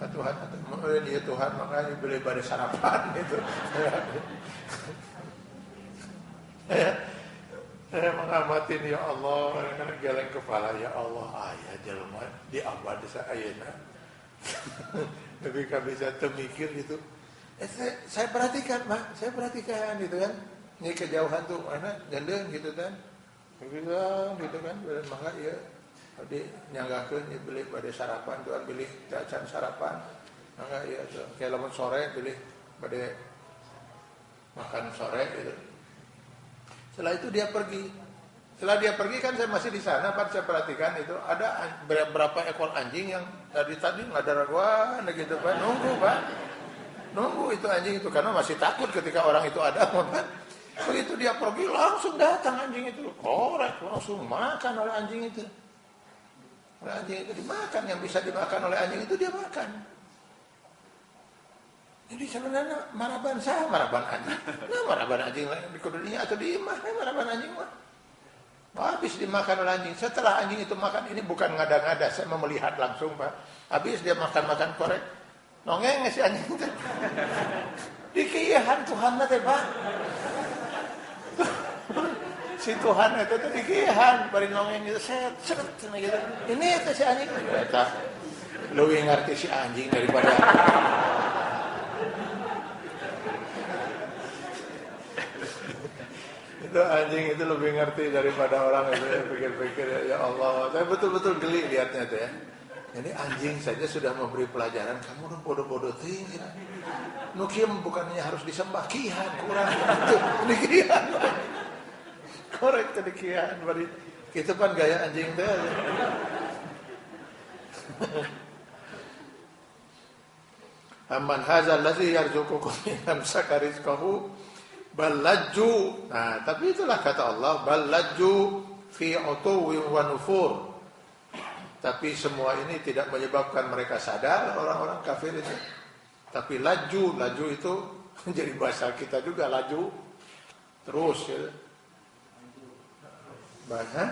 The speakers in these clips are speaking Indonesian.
Tuhan dia Tuhan makanya beli pada sarapan itu. Saya mengamati ya Allah, karena geleng kepala ya Allah, ayah jelema di abad desa ayeuna. Tapi kan bisa temikir gitu. Saya perhatikan, Pak, saya perhatikan gitu kan. Ini kejauhan tuh mana gendeng gitu kan. Bilang gitu kan, maka ya tadi nyanggakeun beli pada sarapan tuh beli jajan sarapan. Maka ya kayak lamun sore beli pada makan sore gitu. Setelah itu dia pergi. Setelah dia pergi kan saya masih di sana, Pak, saya perhatikan itu ada berapa ekor anjing yang dari tadi nggak ada raguan gitu, Pak. Nunggu, Pak. Nunggu itu anjing itu karena masih takut ketika orang itu ada, Pak. Begitu dia pergi langsung datang anjing itu. Korek langsung makan oleh anjing itu. Oleh anjing itu dimakan, yang bisa dimakan oleh anjing itu dia makan. Jadi sebenarnya maraban anjing. Nah maraban anjing di kudunya atau di imah, maraban anjing mah. Habis dimakan oleh anjing. Setelah anjing itu makan, ini bukan ngada-ngada, saya mau melihat langsung, Pak. Habis dia makan korek, nongeng si anjing itu. Dikieuhan Tuhan teh, Pak. Si Tuhan itu teh dikieuhan, bari nongeng itu set gitu. Ini teh si anjing eta leuwih ngarti si anjing daripada itu anjing itu lebih ngerti daripada orang itu. Ya pikir-pikir ya Allah, saya betul-betul geli lihatnya tuh ya. Jadi anjing saja sudah memberi pelajaran, kamu udah bodoh-bodoh tinggi. Nukiem bukannya harus disembah kihan, kurang itu dikihan. Korek dikihan, bari itu kan gaya anjing teh. Amman hadzal ladzi yarzuqukum min amsaka rizqahu balajju. Nah, tapi itulah kata Allah, balajju fi utuwin wa nufur. Tapi semua ini tidak menyebabkan mereka sadar, orang-orang kafir itu. Tapi laju itu menjadi bahasa kita juga, laju terus ya. Bahasa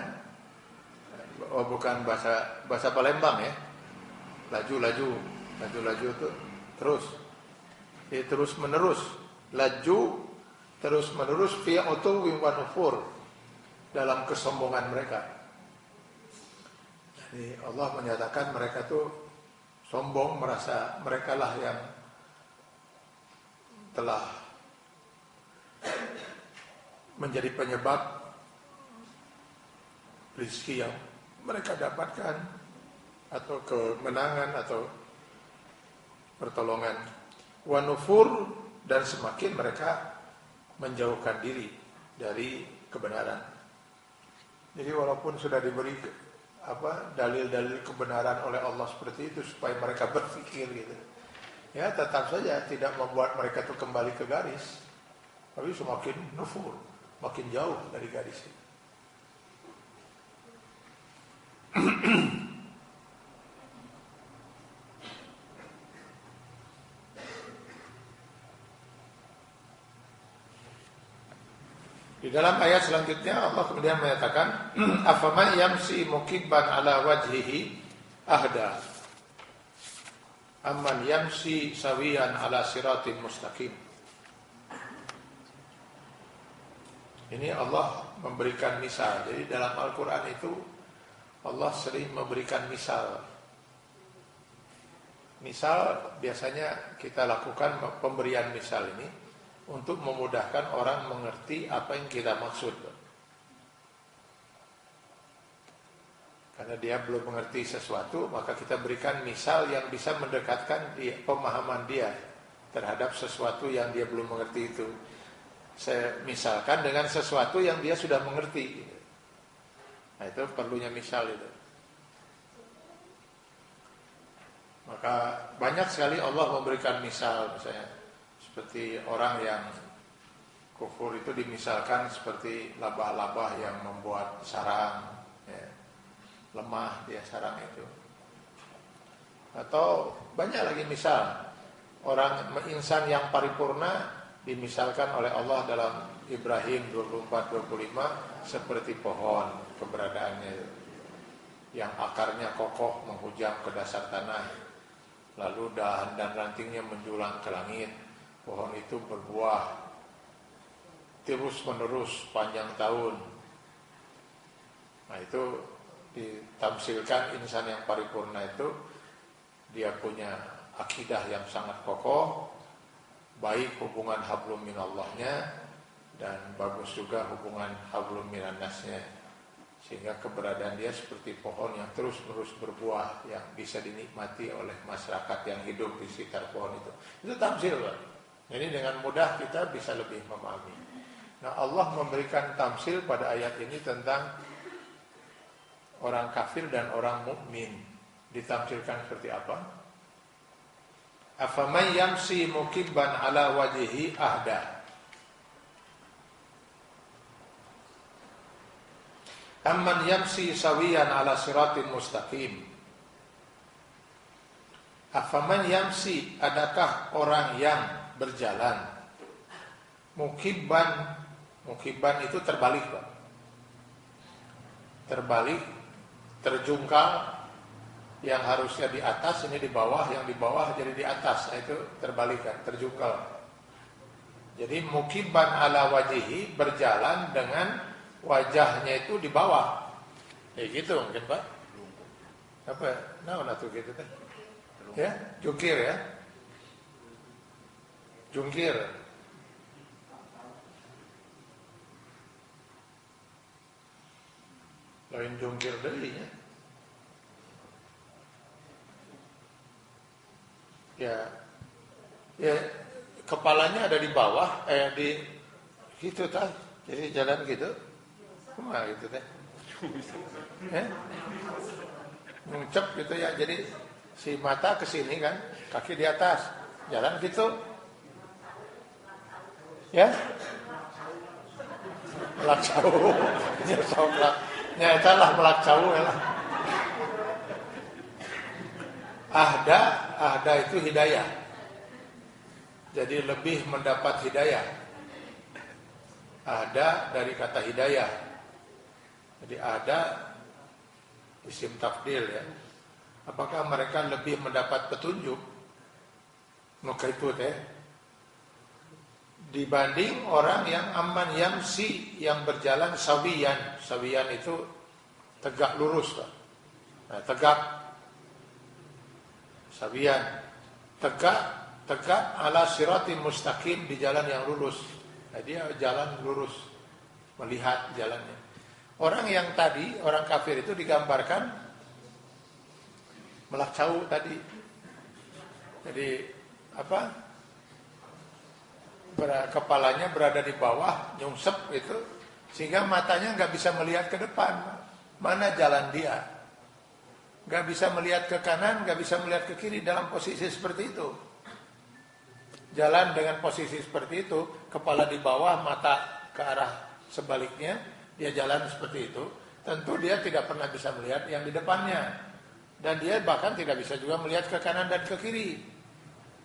bukan bahasa Palembang ya. Laju itu terus. Ya, terus menerus. Laju terus menerus fi utuwin wa nufur, dalam kesombongan mereka. Jadi Allah menyatakan mereka tuh sombong, merasa mereka lah yang telah menjadi penyebab rezeki yang mereka dapatkan atau kemenangan atau pertolongan. Wa nufur, dan semakin mereka menjauhkan diri dari kebenaran. Jadi walaupun sudah diberi dalil-dalil kebenaran oleh Allah seperti itu supaya mereka berpikir gitu, ya tetap saja tidak membuat mereka itu kembali ke garis, tapi semakin nufur, makin jauh dari garis itu. Di dalam ayat selanjutnya Allah kemudian menyatakan, afaman yamsi mukibban ala wajhihi ahda amman yamsi sawiyan ala siratin mustaqim. Ini Allah memberikan misal. Jadi dalam Al-Quran itu Allah sering memberikan misal. Misal biasanya kita lakukan pemberian misal ini untuk memudahkan orang mengerti apa yang kita maksud. Karena dia belum mengerti sesuatu, maka kita berikan misal yang bisa mendekatkan pemahaman dia terhadap sesuatu yang dia belum mengerti itu. Saya misalkan dengan sesuatu yang dia sudah mengerti. Nah, itu perlunya misal itu. Maka banyak sekali Allah memberikan misal, misalnya seperti orang yang kufur itu dimisalkan seperti labah-labah yang membuat sarang, ya, lemah dia sarang itu. Atau banyak lagi misal, orang insan yang paripurna dimisalkan oleh Allah dalam Ibrahim 24-25 seperti pohon keberadaannya yang akarnya kokoh menghujam ke dasar tanah. lalu dahan dan rantingnya menjulang ke langit. Pohon itu berbuah terus menerus panjang tahun. Nah itu ditamsilkan insan yang paripurna itu dia punya akidah yang sangat kokoh, baik hubungan hablum minallahnya dan bagus juga hubungan hablum minannasnya, sehingga keberadaan dia seperti pohon yang terus-menerus berbuah yang bisa dinikmati oleh masyarakat yang hidup di sekitar pohon itu. Itu tamsil, Pak. Jadi dengan mudah kita bisa lebih memahami. Nah, Allah memberikan tamsil pada ayat ini tentang orang kafir dan orang mukmin. Ditamsilkan seperti apa? Afaman yamsi mukibban ala wajhihi ahda amman yamsi sawiyan ala siratin mustaqim. Afaman yamsi, adakah orang yang berjalan mukibban itu terbalik, Pak. Terbalik, terjungkal, yang harusnya di atas ini di bawah, yang di bawah jadi di atas. Nah, itu terbalikan, terjungkal. Jadi mukibban ala wajihi, berjalan dengan wajahnya itu di bawah. Gitu mungkin, Pak. Apa? Nah, tuh gitu teh. Ya, jungkir ya. Jungkir. Lain jungkir deui nya. Ya, kepalanya ada di bawah, di gitu tah. Jadi jalan gitu. Kumaha gitu teh? Ngucep gitu ya. Jadi si mata ke sini kan, kaki di atas. Jalan gitu. Ya. Melak jauh. Nyata lah melak jauh ya lah. Ahda itu hidayah. Jadi lebih mendapat hidayah. Ahda dari kata hidayah. Jadi ahda isim tafdil ya. Apakah mereka lebih mendapat petunjuk? Maka itu teh dibanding orang yang aman yamsi, yang berjalan sawiyan. Sawiyan itu tegak lurus, Pak. Nah, tegak sawiyan, tegak ala siratin mustaqim, di jalan yang lurus. Nah, dia jalan lurus, melihat jalannya. Orang yang tadi, orang kafir itu digambarkan melacau tadi. Jadi apa? Kepalanya berada di bawah, nyungsep itu, sehingga matanya nggak bisa melihat ke depan. Mana jalan dia? Nggak bisa melihat ke kanan, nggak bisa melihat ke kiri dalam posisi seperti itu. Jalan dengan posisi seperti itu, kepala di bawah, mata ke arah sebaliknya, dia jalan seperti itu. Tentu dia tidak pernah bisa melihat yang di depannya. Dan dia bahkan tidak bisa juga melihat ke kanan dan ke kiri.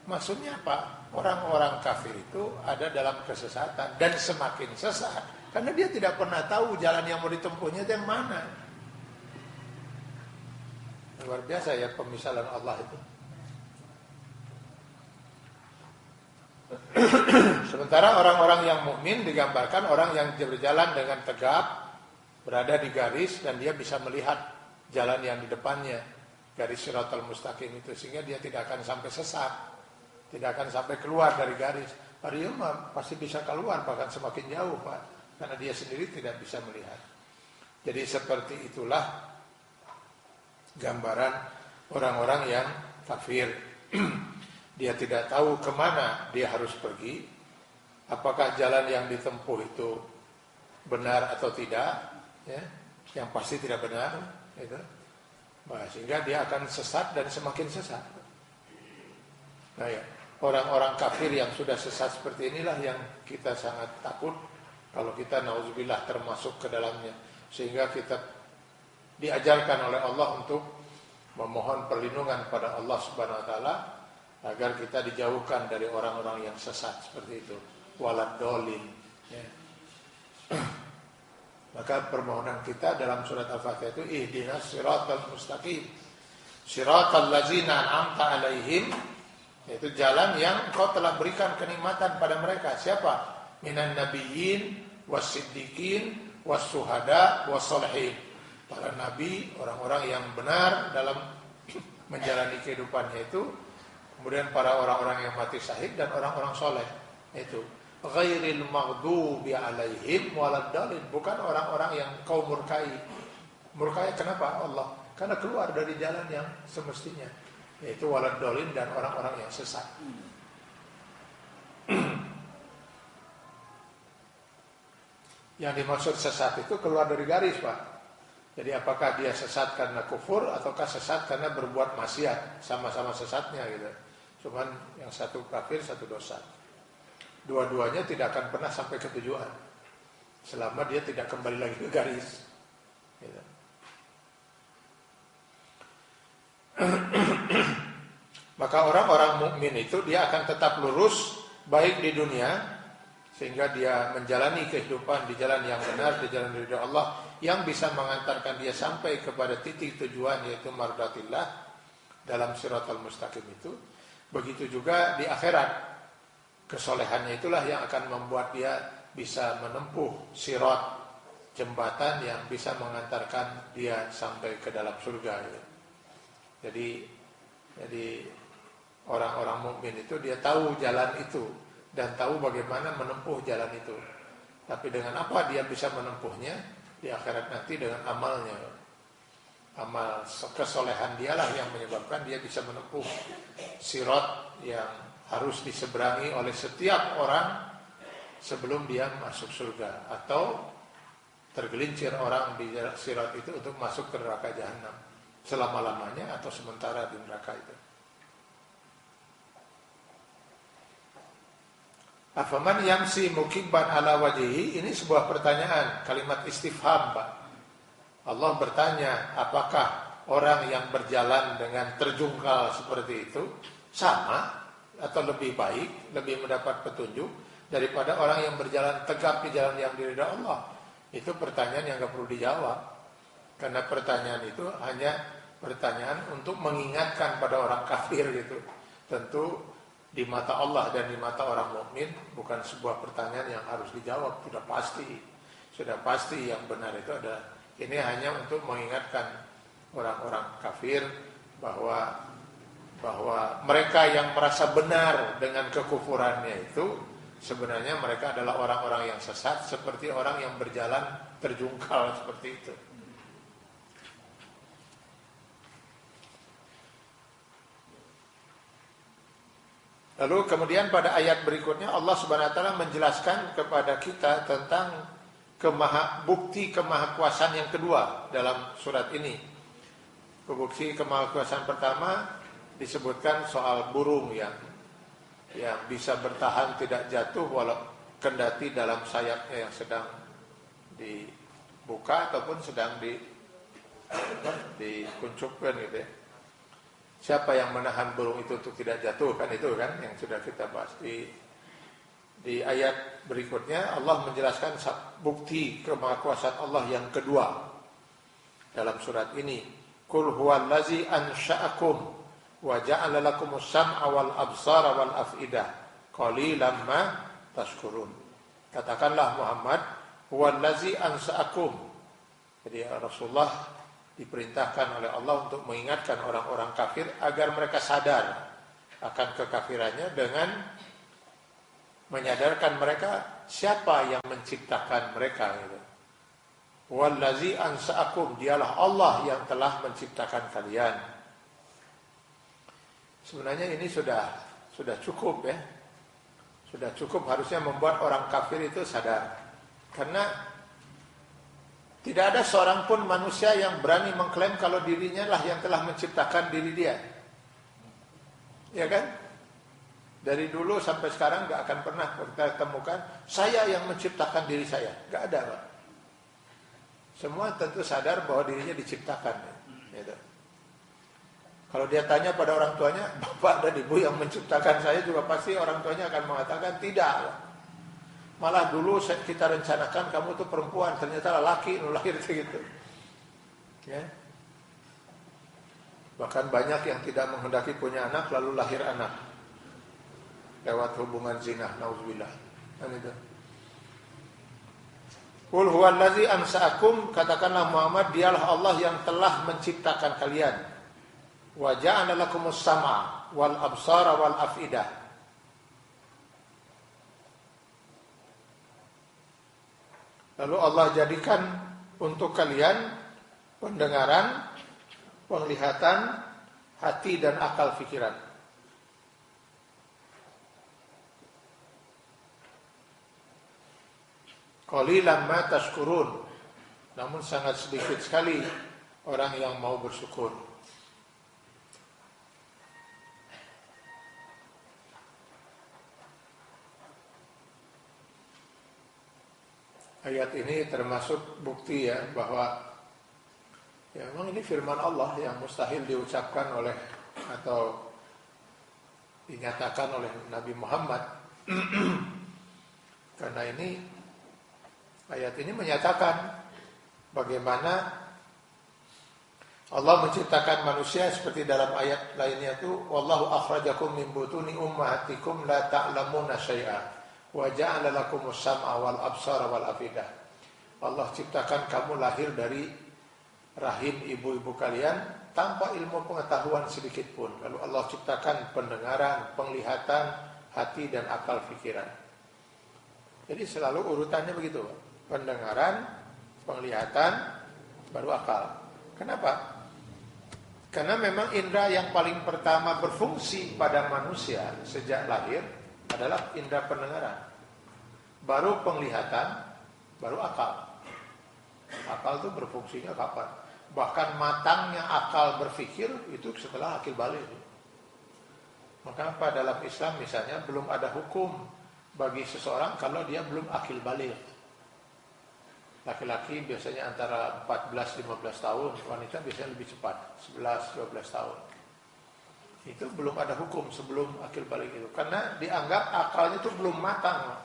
Maksudnya apa? Orang-orang kafir itu ada dalam kesesatan. Dan semakin sesat, karena dia tidak pernah tahu jalan yang mau ditempuhnya itu yang mana. Luar biasa ya pemisalan Allah itu. Sementara orang-orang yang mukmin digambarkan orang yang berjalan dengan tegap, berada di garis, dan dia bisa melihat jalan yang di depannya, garis Shiratal Mustaqim itu, sehingga dia tidak akan sampai sesat, tidak akan sampai keluar dari garis. Dia pasti bisa keluar, bahkan semakin jauh, Pak, karena dia sendiri tidak bisa melihat. Jadi seperti itulah gambaran orang-orang yang kafir. Dia tidak tahu kemana dia harus pergi, apakah jalan yang ditempuh itu benar atau tidak, ya, yang pasti tidak benar, gitu. Nah, sehingga dia akan sesat dan semakin sesat. Nah, ya, orang-orang kafir yang sudah sesat seperti inilah yang kita sangat takut kalau kita nauzubillah termasuk ke dalamnya, sehingga kita diajarkan oleh Allah untuk memohon perlindungan pada Allah Subhanahu wa taala agar kita dijauhkan dari orang-orang yang sesat seperti itu, walad dolin, ya. Maka permohonan kita dalam surat Al-Fatihah itu ihdinas siratal mustaqim, Siratal ladzina an'amta alaihim, yaitu jalan yang Engkau telah berikan kenikmatan pada mereka. Siapa? Minan nabiyyin wasiddiqin wassuhada wassalihin. Para nabi, orang-orang yang benar dalam menjalani kehidupannya itu, kemudian para orang-orang yang mati syahid dan orang-orang soleh. Itu ghairil maghdubi alaihim waladdallin, bukan orang-orang yang kau murkai. Murkai kenapa Allah? Karena keluar dari jalan yang semestinya, yaitu waladdallin dan orang-orang yang sesat. Yang dimaksud sesat itu keluar dari garis, Pak. Jadi apakah dia sesat karena kufur ataukah sesat karena berbuat maksiat, sama-sama sesatnya gitu. Cuman yang satu kafir, satu dosa. Dua-duanya tidak akan pernah sampai ke tujuan selama dia tidak kembali lagi ke garis gitu. Maka orang-orang mukmin itu dia akan tetap lurus baik di dunia, sehingga dia menjalani kehidupan di jalan yang benar, di jalan ridha Allah yang bisa mengantarkan dia sampai kepada titik tujuan, yaitu mardatillah dalam siratal mustaqim itu. Begitu juga di akhirat, kesolehannya itulah yang akan membuat dia bisa menempuh sirat, jembatan yang bisa mengantarkan dia sampai ke dalam surga gitu. Jadi orang-orang mukmin itu dia tahu jalan itu dan tahu bagaimana menempuh jalan itu. Tapi dengan apa dia bisa menempuhnya? Di akhirat nanti dengan amalnya. Amal kesolehan dialah yang menyebabkan dia bisa menempuh sirat yang harus diseberangi oleh setiap orang sebelum dia masuk surga, atau tergelincir orang di sirat itu untuk masuk ke neraka jahanam selama-lamanya atau sementara di neraka itu. Afaman yamsi mukibban ala wajhihi, ini sebuah pertanyaan, kalimat istifham, Pak. Allah bertanya, apakah orang yang berjalan dengan terjungkal seperti itu sama atau lebih baik, lebih mendapat petunjuk daripada orang yang berjalan tegap di jalan yang diridhai Allah? Itu pertanyaan yang gak perlu dijawab, karena pertanyaan itu hanya pertanyaan untuk mengingatkan pada orang kafir gitu. Tentu di mata Allah dan di mata orang mukmin bukan sebuah pertanyaan yang harus dijawab, sudah pasti yang benar itu adalah ini hanya untuk mengingatkan orang-orang kafir bahwa mereka yang merasa benar dengan kekufurannya itu sebenarnya mereka adalah orang-orang yang sesat, seperti orang yang berjalan terjungkal seperti itu. Lalu kemudian pada ayat berikutnya Allah Subhanahu wa taala menjelaskan kepada kita tentang bukti kemahakuasaan yang kedua dalam surat ini. Bukti kemahakuasaan pertama disebutkan soal burung yang bisa bertahan tidak jatuh walau kendati dalam sayapnya yang sedang dibuka ataupun sedang dikuncupkan gitu ya. Siapa yang menahan burung itu untuk tidak jatuh, kan itu kan yang sudah kita bahas di ayat berikutnya. Allah menjelaskan bukti kemahakuasaan Allah yang kedua dalam surat ini. Qul huwallazi ansha'akum wa ja'ala lakumus sam'a wal absara wal af'idah qalilan ma tashkurun. Katakanlah Muhammad, huwallazi ansha'akum. Jadi Rasulullah diperintahkan oleh Allah untuk mengingatkan orang-orang kafir agar mereka sadar akan kekafirannya dengan menyadarkan mereka siapa yang menciptakan mereka gitu. Wallazi ansa'akum, dialah Allah yang telah menciptakan kalian. Sebenarnya ini sudah cukup ya. Sudah cukup harusnya membuat orang kafir itu sadar. Karena tidak ada seorang pun manusia yang berani mengklaim kalau dirinya lah yang telah menciptakan diri dia. Ya kan? Dari dulu sampai sekarang gak akan pernah kita temukan saya yang menciptakan diri saya. Gak ada, Pak. Semua tentu sadar bahwa dirinya diciptakan. Gitu. Kalau dia tanya pada orang tuanya, bapak dan ibu yang menciptakan saya, juga pasti orang tuanya akan mengatakan tidak. Malah dulu kita rencanakan kamu tuh perempuan, ternyata laki lahir gitu. Ya. Bahkan banyak yang tidak menghendaki punya anak lalu lahir anak lewat hubungan zina, nauzubillah. Kan itu. Qul huwallazi ansa'akum, katakanlah Muhammad, dialah Allah yang telah menciptakan kalian. Wa ja'ala lakumus sam'a wal absara wal afidah. Lalu Allah jadikan untuk kalian pendengaran, penglihatan, hati dan akal pikiran. Qalilan ma tashkurun. Namun sangat sedikit sekali orang yang mau bersyukur. Ayat ini termasuk bukti ya bahwa ya memang ini firman Allah yang mustahil diucapkan oleh atau dinyatakan oleh Nabi Muhammad. Karena ini ayat ini menyatakan bagaimana Allah menciptakan manusia seperti dalam ayat lainnya itu wallahu akhrajakum min butuni ummahatikum la ta'lamuna syai'a wa ja'ala lakumus sam'a wal absara wal afidah. Allah ciptakan kamu lahir dari rahim ibu-ibu kalian tanpa ilmu pengetahuan sedikit pun. Lalu Allah ciptakan pendengaran, penglihatan, hati dan akal pikiran. Jadi selalu urutannya begitu. Pendengaran, penglihatan, baru akal. Kenapa? Karena memang indera yang paling pertama berfungsi pada manusia sejak lahir adalah indera pendengaran. Baru penglihatan, baru akal. Akal itu berfungsinya kapan? Bahkan matangnya akal berpikir itu setelah akil balik. Maka pada dalam Islam misalnya belum ada hukum bagi seseorang kalau dia belum akil balik. Laki-laki biasanya antara 14-15 tahun, wanita biasanya lebih cepat, 11-12 tahun. Itu belum ada hukum sebelum akil balik itu. Karena dianggap akalnya itu belum matang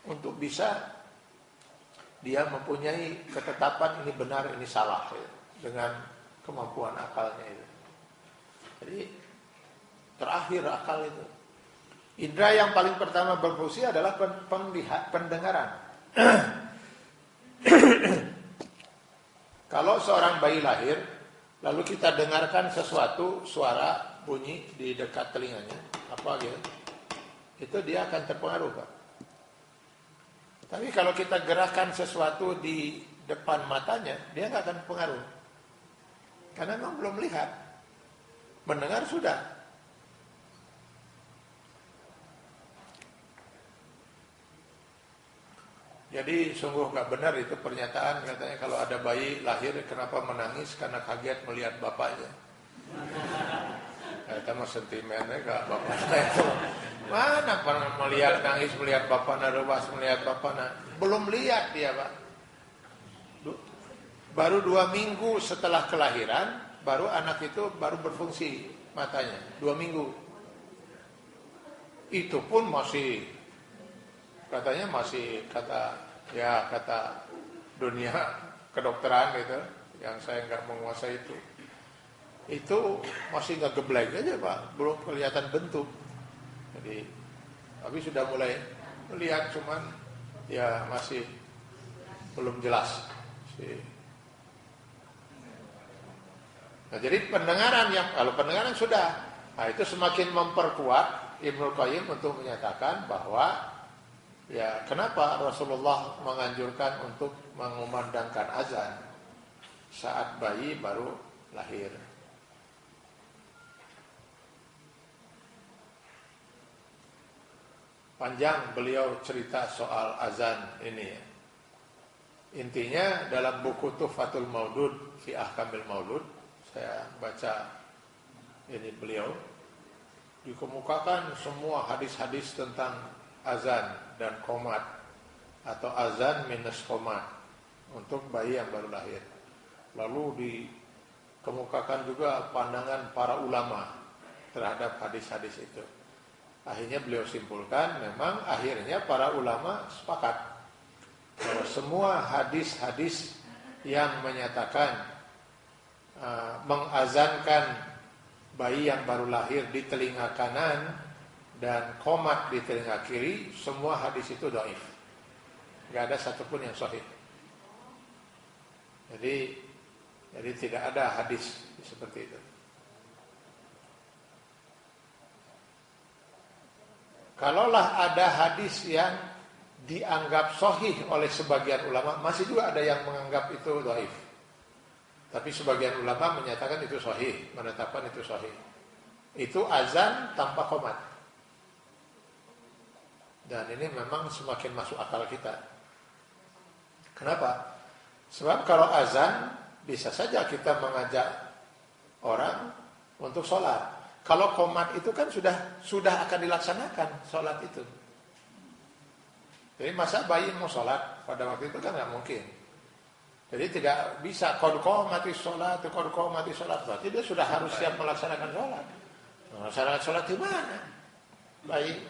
untuk bisa dia mempunyai ketetapan ini benar, ini salah ya, dengan kemampuan akalnya itu. Jadi terakhir akal itu. Indra yang paling pertama berfungsi adalah pendengaran. Kalau seorang bayi lahir, lalu kita dengarkan sesuatu, suara, bunyi di dekat telinganya, apa gitu, itu dia akan terpengaruh, Pak. Tapi kalau kita gerakkan sesuatu di depan matanya, dia nggak akan pengaruh. Karena memang belum lihat. Mendengar sudah. Jadi sungguh nggak benar itu pernyataan katanya kalau ada bayi lahir kenapa menangis karena kaget melihat bapaknya. Kita mah sentimennya gak bapaknya itu. Mana pernah melihat nangis melihat bapaknya, ruas melihat bapaknya. Belum lihat dia, Pak. Baru 2 minggu setelah kelahiran, baru anak itu baru berfungsi matanya. 2 minggu. Itu pun masih, katanya masih kata dunia kedokteran gitu, yang saya nggak menguasai itu masih nggak geblek aja, Pak, belum kelihatan bentuk. Jadi, tapi sudah mulai melihat, cuman ya masih belum jelas. Nah, jadi pendengaran kalau pendengaran sudah, nah itu semakin memperkuat Ibnu Qayyim untuk menyatakan bahwa ya kenapa Rasulullah menganjurkan untuk mengumandangkan azan saat bayi baru lahir. Panjang beliau cerita soal azan ini ya. Intinya dalam buku Tuhfatul Maudud fi Ahkamil Maulud, saya baca ini beliau dikemukakan semua hadis-hadis tentang azan dan qomat atau azan minus qomat untuk bayi yang baru lahir. Lalu dikemukakan juga pandangan para ulama terhadap hadis-hadis itu. Akhirnya beliau simpulkan memang akhirnya para ulama sepakat bahwa semua hadis-hadis yang menyatakan mengazankan bayi yang baru lahir di telinga kanan dan komat di telinga kiri, semua hadis itu dhaif. Enggak ada satupun yang sahih. Jadi tidak ada hadis seperti itu. Kalaulah ada hadis yang dianggap sahih oleh sebagian ulama, masih juga ada yang menganggap itu dhaif. Tapi sebagian ulama menyatakan itu sahih, menetapkan itu sahih. Itu azan tanpa qomat. Dan ini memang semakin masuk akal kita. Kenapa? Sebab kalau azan bisa saja kita mengajak orang untuk sholat. Kalau qomat itu kan sudah akan dilaksanakan sholat itu. Jadi masa bayi mau sholat pada waktu itu kan nggak mungkin. Jadi tidak bisa qad qamati sholat, berarti dia sudah harus siap melaksanakan sholat. Melaksanakan sholat di mana? Bayi.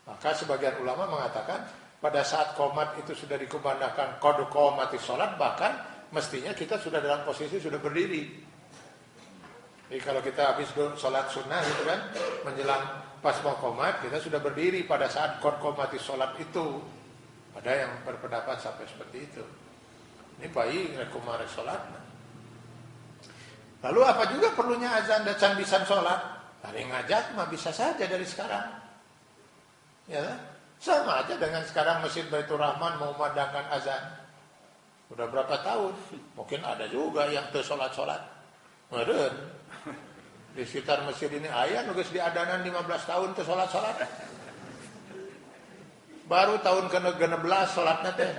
Maka sebagian ulama mengatakan pada saat qomat itu sudah dikumandangkan qad qamati sholat, bahkan mestinya kita sudah dalam posisi sudah berdiri. Jadi kalau kita habis sholat sunnah gitu kan, menjelang pas mau qomat, kita sudah berdiri pada saat qad qamati sholat itu. Ada yang berpendapat sampai seperti itu. Ini bayi rekomare sholat. Lalu apa juga perlunya azan dan can-bisan sholat? Paling ngajak mah bisa saja dari sekarang. Ya, sama aja dengan sekarang Masjid Baitur Rahman mau memandangkan azan. Udah berapa tahun? Mungkin ada juga yang tuh sholat-sholat. Meren. Di sekitar masjid ini ayah nugas di adanan 15 tahun tuh sholat-sholat. Baru tahun ke-16 sholatnya teh.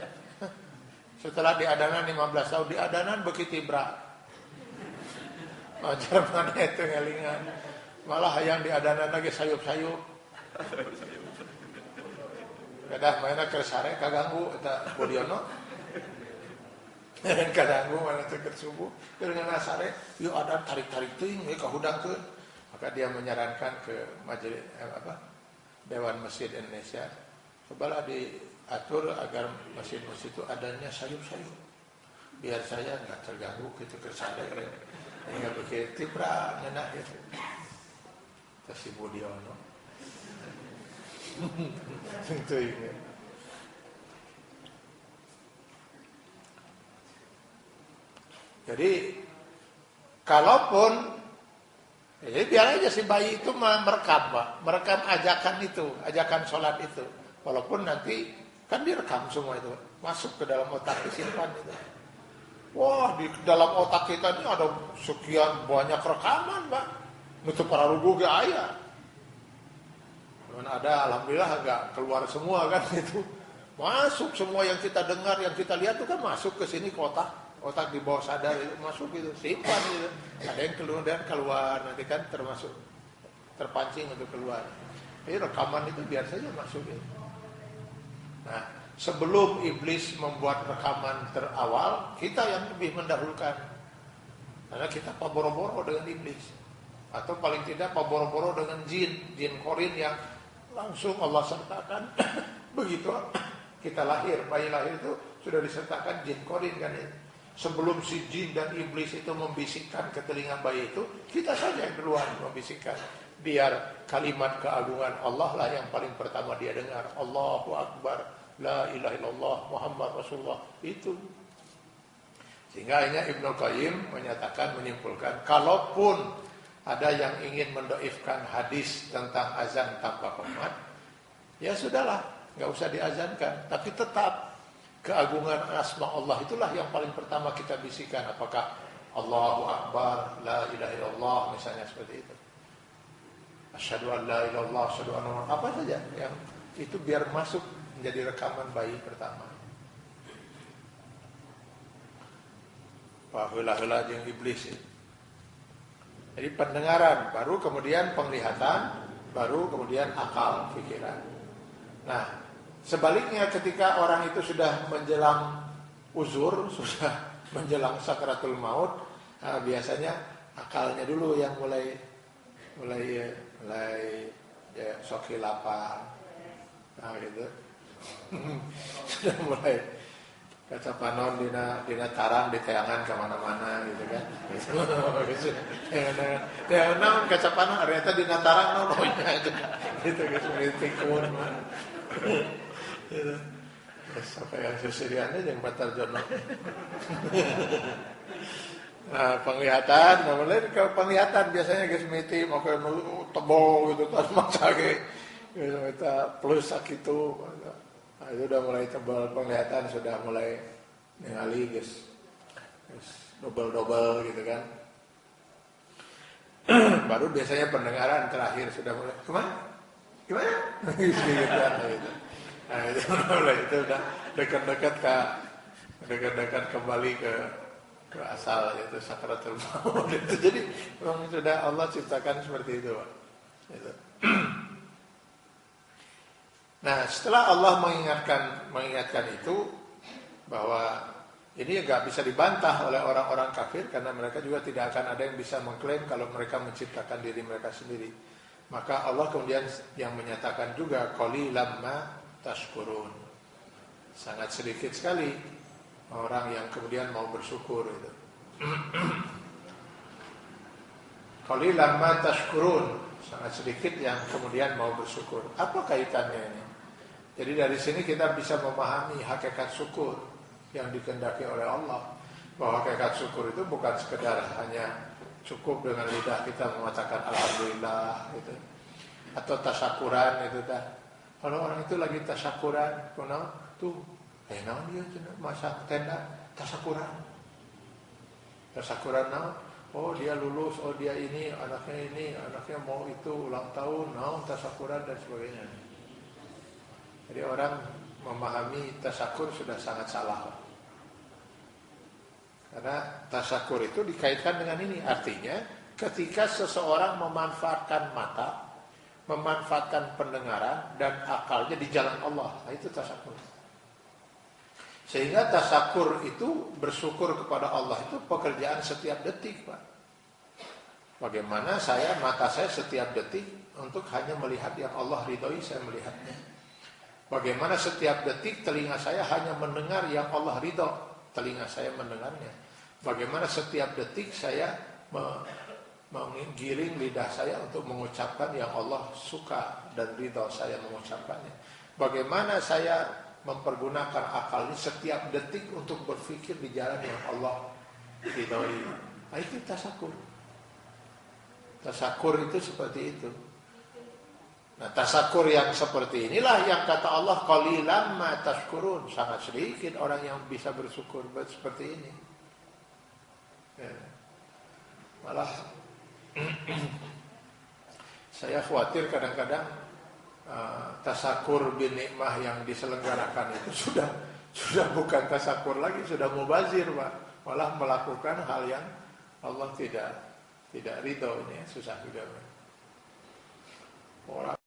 Setelah di adanan 15 tahun, di adanan begitu berat. Ajar mana itu ngelingan. Malah yang di adanan lagi sayup-sayup. Kadah mainnya kersare kaganggu eta Budiono. Kaganggu mana teh keur subuh. Dengan asare, yuk ada tarik-tarik teuing we ka hudangkeun. Maka dia menyarankan ke majelis Dewan Masjid Indonesia, cobalah diatur agar masjid-masjid itu adanya sayup-sayup. Biar saya enggak terganggu gitu kersare. Enggak begitu tibra ngeunah gitu. Terus si Budiono. Tentu ini. Jadi kalaupun biar aja si bayi itu merekam ajakan itu, ajakan sholat itu, walaupun nanti kan direkam semua itu, masuk ke dalam otak, disimpan itu. Wah, di dalam otak kita ini ada sekian banyak rekaman, Pak. Nutup para rugu ge aya. Dan ada, alhamdulillah agak keluar semua kan itu. Masuk semua yang kita dengar, yang kita lihat itu kan masuk ke sini ke otak di bawah sadar itu masuk gitu, simpan gitu. Ada yang keluar nanti kan termasuk terpancing untuk keluar. Jadi rekaman itu biar saja masuk gitu. Nah, sebelum iblis membuat rekaman terawal, kita yang lebih mendahulukan. Karena kita paboro-boro dengan iblis. Atau paling tidak paboro-boro dengan jin korin yang langsung Allah sertakan. Begitu kita lahir, bayi lahir itu sudah disertakan jin korin kan ya. Sebelum si jin dan iblis itu membisikkan ke telinga bayi itu, kita saja yang duluan membisikkan. Biar kalimat keagungan Allah lah yang paling pertama dia dengar. Allahu Akbar, la ilaha illallah, Muhammad Rasulullah. Itu. Sehingga akhirnya Ibnu Qayyim menyatakan, menyimpulkan, kalaupun ada yang ingin mendoifkan hadis tentang azan tanpa qomat, ya sudahlah, nggak usah diazankan. Tapi tetap keagungan asma Allah itulah yang paling pertama kita bisikan. Apakah Allahu Akbar, la ilaha illallah, misalnya seperti itu. Asyhadu an la ilaha illallah, asyhadu anna Muhammadan, apa saja yang itu biar masuk menjadi rekaman bayi pertama. Heula-heula jeung iblis itu. Jadi pendengaran, baru kemudian penglihatan, baru kemudian akal, pikiran. Nah, sebaliknya ketika orang itu sudah menjelang uzur, sudah menjelang sakaratul maut, biasanya akalnya dulu yang mulai ya, sok hilafan. Nah gitu. Sudah mulai kaca panon dina tarang di tayangan kemana-mana gitu kan. Tayangan kaca panon ternyata dina tarang nolonya gitu guys, tikun mah. Gitu. Sampai yang susiriannya yang batal jono. Nah, penglihatan, mulai ke penglihatan biasanya guys miti mau ke tebol gitu tas macage. Gitu kita plus sakitu. Nah, itu udah mulai tebal penglihatan, sudah mulai ningali guys. Double gitu kan. Baru biasanya pendengaran terakhir sudah mulai gimana? Gitu kan gitu. Nah, itu mulai itu udah dekat-dekat kembali ke asal, yaitu sakaratul maut itu. Jadi memang sudah Allah ciptakan seperti itu, Pak. Gitu. Nah, setelah Allah mengingatkan itu bahwa ini nggak bisa dibantah oleh orang-orang kafir karena mereka juga tidak akan ada yang bisa mengklaim kalau mereka menciptakan diri mereka sendiri. Maka Allah kemudian yang menyatakan juga qalilam ma tashkurun. Sangat sedikit sekali orang yang kemudian mau bersyukur itu. Qalilam ma tashkurun, sangat sedikit yang kemudian mau bersyukur. Apa kaitannya ini? Jadi dari sini kita bisa memahami hakikat syukur yang dikehendaki oleh Allah. Bahwa hakikat syukur itu bukan sekedar hanya cukup dengan lidah kita mengatakan alhamdulillah gitu. Atau tasyakuran itu dah. Kalau orang itu lagi tasyakuran, kenal tuh, naon dia masak tenda tasyakuran. Tasyakuran naon? Oh dia lulus, oh dia ini, anaknya mau itu ulang tahun, naon tasyakuran dan sebagainya. Jadi orang memahami tasyakur sudah sangat salah. Karena tasyakur itu dikaitkan dengan ini. Artinya ketika seseorang memanfaatkan mata, memanfaatkan pendengaran dan akalnya di jalan Allah, nah itu tasyakur. Sehingga tasyakur itu bersyukur kepada Allah itu pekerjaan setiap detik, Pak. Bagaimana mata saya setiap detik untuk hanya melihat yang Allah ridhoi, saya melihatnya. Bagaimana setiap detik telinga saya hanya mendengar yang Allah ridho, telinga saya mendengarnya. Bagaimana setiap detik saya menggiring lidah saya untuk mengucapkan yang Allah suka dan ridho saya mengucapkannya. Bagaimana saya mempergunakan akal ini setiap detik untuk berpikir di jalan yang Allah ridhoi. Nah, itu tasyakur. Tasyakur itu seperti itu. Nah, tasyakur yang seperti inilah yang kata Allah qalilan ma tashkurun, sangat sedikit orang yang bisa bersyukur seperti ini. Ya. Malah saya khawatir kadang-kadang tasyakur bin nikmah yang diselenggarakan itu sudah bukan tasyakur lagi, sudah mubazir, Pak. Malah melakukan hal yang Allah tidak ridho. Ini susah juga, Pak. Orang